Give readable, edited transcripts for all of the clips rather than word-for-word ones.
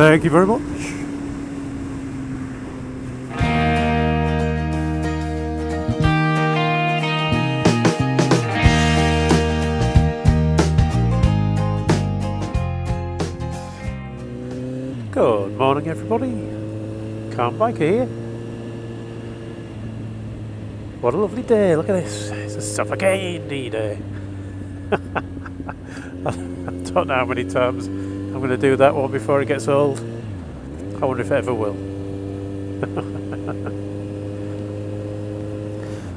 Thank you very much. Good morning, everybody. Calm Biker here. What a lovely day, look at this. It's a suffocating day. I don't know how many times I'm going to do that one before it gets old. I wonder if it ever will.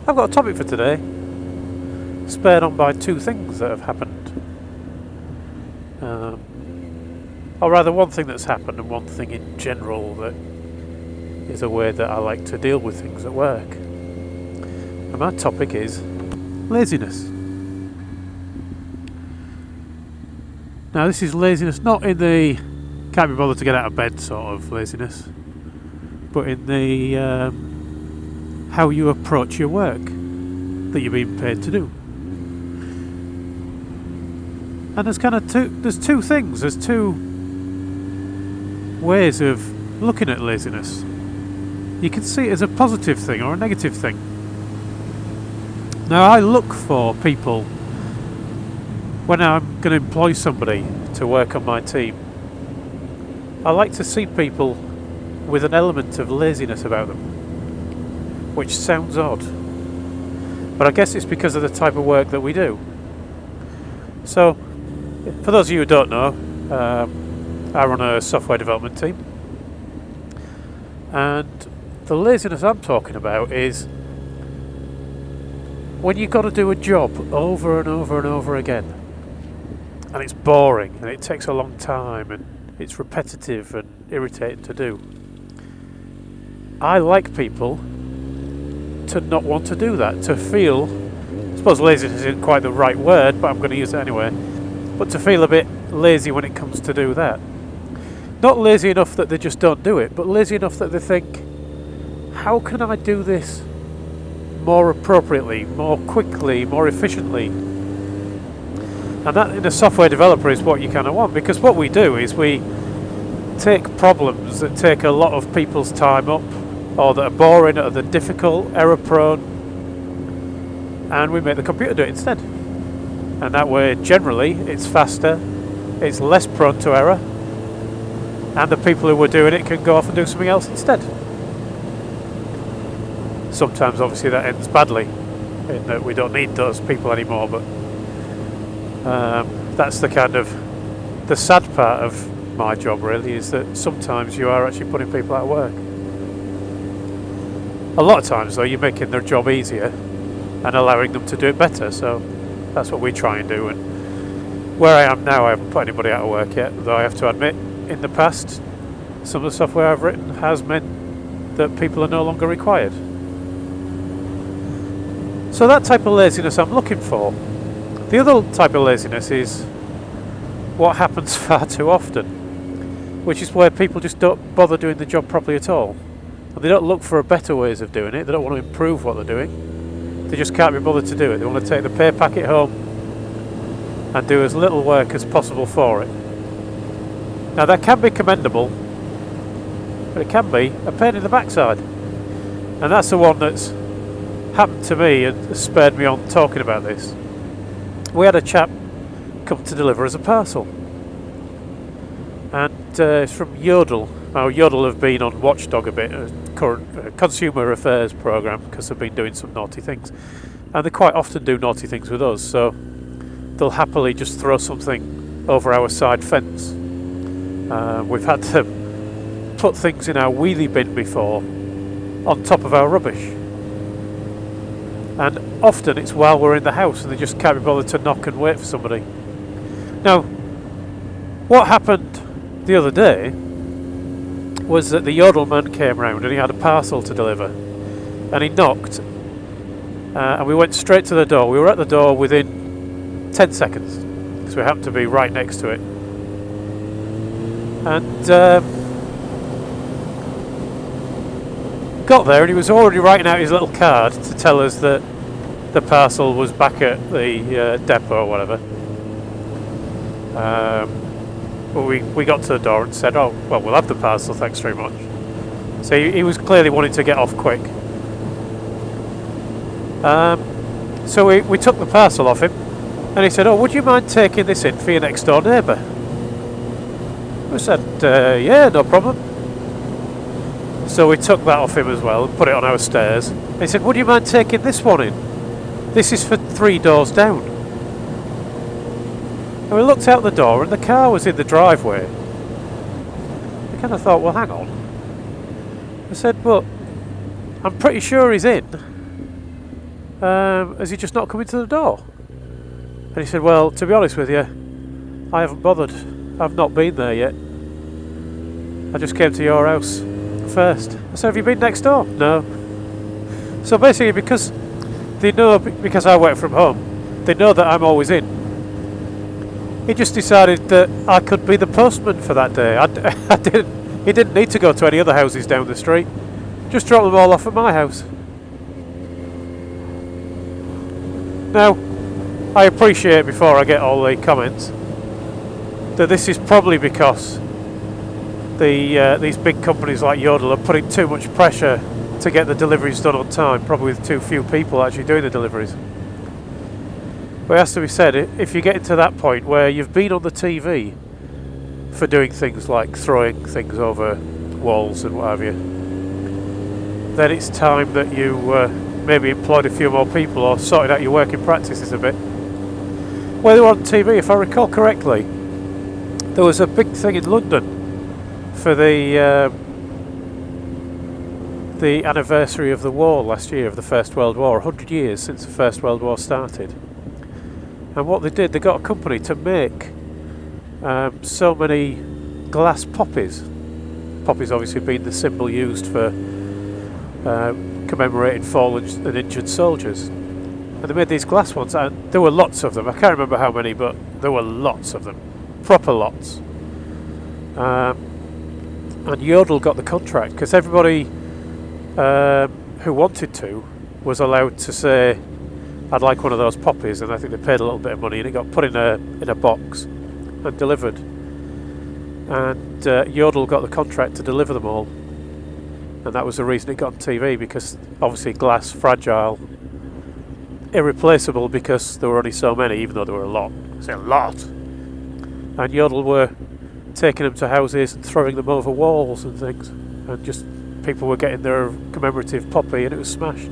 I've got a topic for today, spurred on by two things that have happened. Or rather, one thing that's happened and one thing in general that is a way that I like to deal with things at work. And my topic is laziness. Now, this is laziness not in the can't be bothered to get out of bed sort of laziness, but in the how you approach your work that you're being paid to do. And there's two things. There's two ways of looking at laziness. You can see it as a positive thing or a negative thing. Now, I look for people when I'm going to employ somebody to work on my team. I like to see people with an element of laziness about them, which sounds odd, but I guess it's because of the type of work that we do. So, for those of you who don't know, I run a software development team, and the laziness I'm talking about is when you've got to do a job over and over and over again, and it's boring and it takes a long time and it's repetitive and irritating to do. I like people to not want to do that, to feel, I suppose laziness isn't quite the right word, but I'm going to use it anyway, but to feel a bit lazy when it comes to do that. Not lazy enough that they just don't do it, but lazy enough that they think, how can I do this more appropriately, more quickly, more efficiently? And that in a software developer is what you kind of want, because what we do is we take problems that take a lot of people's time up, or that are boring, or that are difficult, error prone, and we make the computer do it instead. And that way, generally, it's faster, it's less prone to error, and the people who were doing it can go off and do something else instead. Sometimes, obviously, that ends badly, in that we don't need those people anymore, but that's the kind of the sad part of my job, really, is that sometimes you are actually putting people out of work. A lot of times, though, you're making their job easier and allowing them to do it better, so that's what we try and do. And where I am now, I haven't put anybody out of work yet, though I have to admit, in the past, some of the software I've written has meant that people are no longer required. So that type of laziness I'm looking for. The other type of laziness is what happens far too often, which is where people just don't bother doing the job properly at all. And they don't look for better ways of doing it, they don't want to improve what they're doing, they just can't be bothered to do it. They want to take the pay packet home and do as little work as possible for it. Now, that can be commendable, but it can be a pain in the backside. And that's the one that's happened to me and spurred me on talking about this. We had a chap come to deliver us a parcel, and it's from Yodel. Now, Yodel have been on Watchdog a bit, a current consumer affairs programme, because they've been doing some naughty things, and they quite often do naughty things with us, so they'll happily just throw something over our side fence. We've had to put things in our wheelie bin before on top of our rubbish, and often it's while we're in the house and they just can't be bothered to knock and wait for somebody. Now, what happened the other day was that the Yodel man came round and he had a parcel to deliver, and he knocked, and we went straight to the door. We were at the door within 10 seconds because we happened to be right next to it, and got there and he was already writing out his little card to tell us that the parcel was back at the depot or whatever. But we got to the door and said, oh, well, we'll have the parcel, thanks very much. So he was clearly wanting to get off quick. So we took the parcel off him, and he said, oh, would you mind taking this in for your next door neighbour? We said, yeah, no problem. So we took that off him as well and put it on our stairs. And he said, would you mind taking this one in? This is for 3 doors down. And we looked out the door and the car was in the driveway. We kind of thought, well, hang on. I said, well, I'm pretty sure he's in. Has he just not come into the door? And he said, well, to be honest with you, I haven't bothered. I've not been there yet. I just came to your house first. I said, have you been next door? No. So basically, because they know, because I work from home, they know that I'm always in. He just decided that I could be the postman for that day. He didn't need to go to any other houses down the street. Just drop them all off at my house. Now, I appreciate, before I get all the comments, that this is probably because these big companies like Yodel are putting too much pressure to get the deliveries done on time, probably with too few people actually doing the deliveries. But it has to be said, if you get to that point where you've been on the TV for doing things like throwing things over walls and what have you, then it's time that you maybe employed a few more people or sorted out your working practices a bit. When they were on TV, if I recall correctly, there was a big thing in London for the anniversary of the war last year, of the First World War, 100 years since the First World War started. And what they did, they got a company to make so many glass poppies. Poppies obviously being the symbol used for commemorating fallen and injured soldiers. And they made these glass ones, and there were lots of them. I can't remember how many, but there were lots of them. Proper lots. And Yodel got the contract, because everybody who wanted to was allowed to say, I'd like one of those poppies, and I think they paid a little bit of money, and it got put in a box and delivered. And Yodel got the contract to deliver them all. And that was the reason it got on TV, because obviously glass, fragile, irreplaceable, because there were only so many, even though there were a lot. I say a lot. And Yodel were taking them to houses and throwing them over walls and things. And just people were getting their commemorative poppy and it was smashed.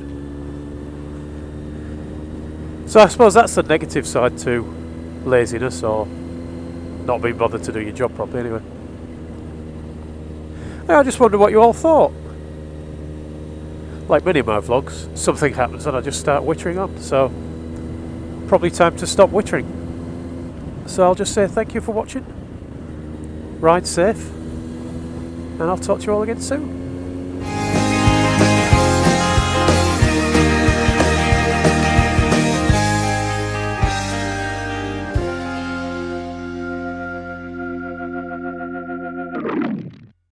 So I suppose that's the negative side to laziness, or not being bothered to do your job properly anyway. I just wonder what you all thought. Like many of my vlogs, something happens and I just start wittering on, so probably time to stop wittering. So I'll just say thank you for watching, ride safe, and I'll talk to you all again soon.